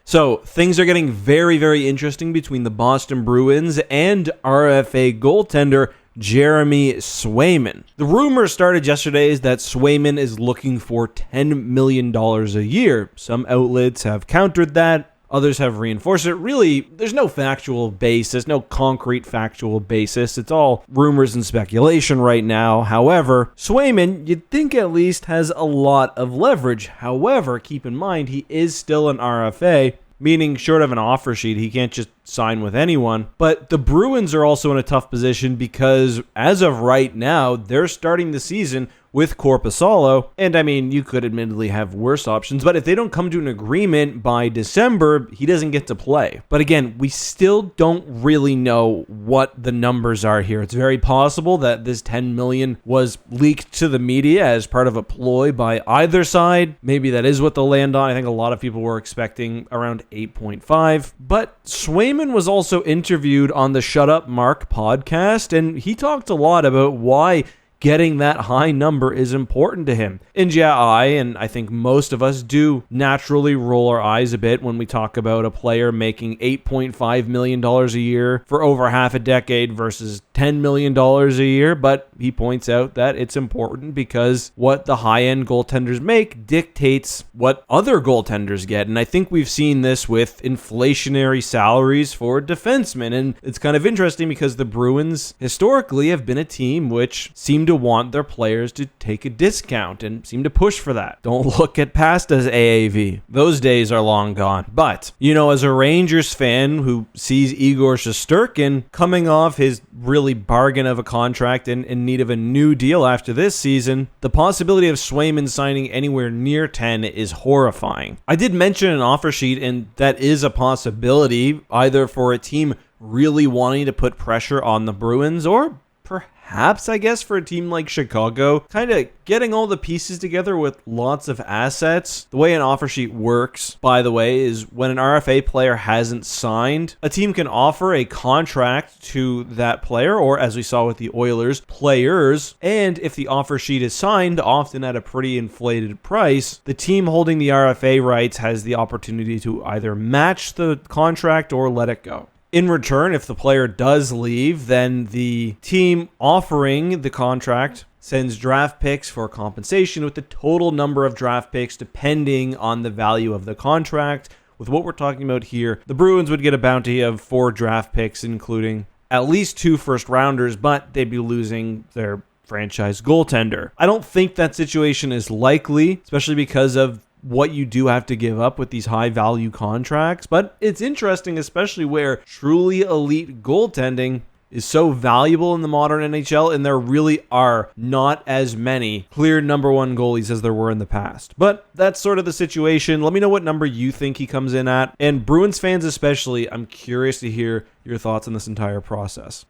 So things are getting very, very interesting between the Boston Bruins and RFA goaltender Jeremy Swayman. The rumor started yesterday is that Swayman is looking for $10 million a year. Some outlets have countered that. Others have reinforced it. Really, there's no factual basis, no concrete factual basis. It's all rumors and speculation right now. However, Swayman, you'd think at least, has a lot of leverage. However, keep in mind, he is still an RFA, meaning short of an offer sheet, he can't just sign with anyone. But the Bruins are also in a tough position because as of right now, they're starting the season with Korpisalo. And I mean, you could admittedly have worse options, but if they don't come to an agreement by December, he doesn't get to play. But again, we still don't really know what the numbers are here. It's very possible that this $10 million was leaked to the media as part of a ploy by either side. Maybe that is what they'll land on. I think a lot of people were expecting around 8.5. But Swayman was also interviewed on the Shut Up Mark podcast, and he talked a lot about why getting that high number is important to him. And yeah, I think most of us do naturally roll our eyes a bit when we talk about a player making $8.5 million a year for over half a decade versus $10 million a year. But he points out that it's important because what the high-end goaltenders make dictates what other goaltenders get. And I think we've seen this with inflationary salaries for defensemen. And it's kind of interesting because the Bruins historically have been a team which seem to want their players to take a discount and seem to push for that. Don't look at Pasta's AAV. Those days are long gone. But, as a Rangers fan who sees Igor Shesterkin coming off his really bargain of a contract and in need of a new deal after this season, the possibility of Swayman signing anywhere near 10 is horrifying. I did mention an offer sheet, and that is a possibility either for a team really wanting to put pressure on the Bruins or perhaps, I guess, for a team like Chicago, kind of getting all the pieces together with lots of assets. The way an offer sheet works, by the way, is when an RFA player hasn't signed, a team can offer a contract to that player, or as we saw with the Oilers, players. And if the offer sheet is signed, often at a pretty inflated price, the team holding the RFA rights has the opportunity to either match the contract or let it go. In return, if the player does leave, then the team offering the contract sends draft picks for compensation with the total number of draft picks depending on the value of the contract. With what we're talking about here, the Bruins would get a bounty of 4 draft picks, including at least 2 first-rounders, but they'd be losing their franchise goaltender. I don't think that situation is likely, especially because of what you do have to give up with these high value contracts. But it's interesting, especially where truly elite goaltending is so valuable in the modern NHL, and there really are not as many clear number one goalies as there were in the past. But that's sort of the situation. Let me know what number you think he comes in at. And Bruins fans especially, I'm curious to hear your thoughts on this entire process.